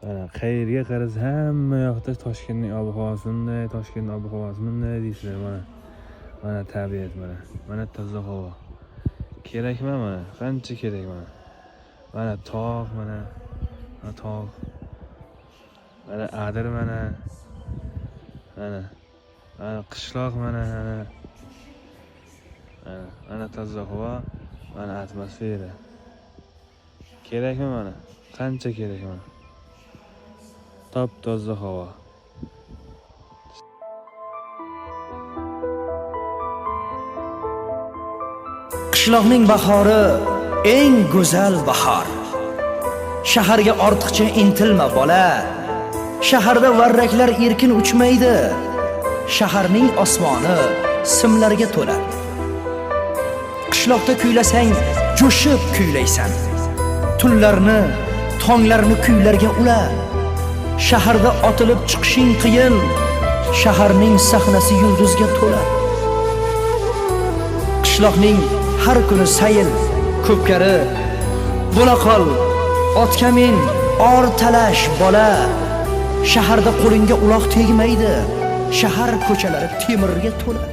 Mana qayerga qarasa hamma yoqda Toshkentning ob-havosi bunday, Toshkentning ob-havosi bunday deysizlar mana. Mana tabiat mana. Mana toza havo. Kerakmi mana? Qancha kerak mana? Mana tog' mana. Mana tog'. Mana adir mana. Mana qishloq mana. Mana toza havo, mana atmosfera. Kerakmi mana? Qancha kerak mana? Top toza havo. Qishloqning bahori eng go'zal bahor. Shaharga ortiqcha intilma bola. Shaharda varraklar erkin uchmaydi. Shaharning osmoni simlarga to'la. Qishloqda kuylasang, jo'shib kuylaysan. Tunlarni, tonglarni kuylarga ula. Shaharda otilib chiqishing qiyin. Shaharning sahnasi yulduzga to'la. Qishloqning har kuni sayil, ko'pkari, bo'la qol, otga min, or talash bola. Shaharda qo'lingga uloq tegmaydi. Shahar ko'chalari temirga to'la.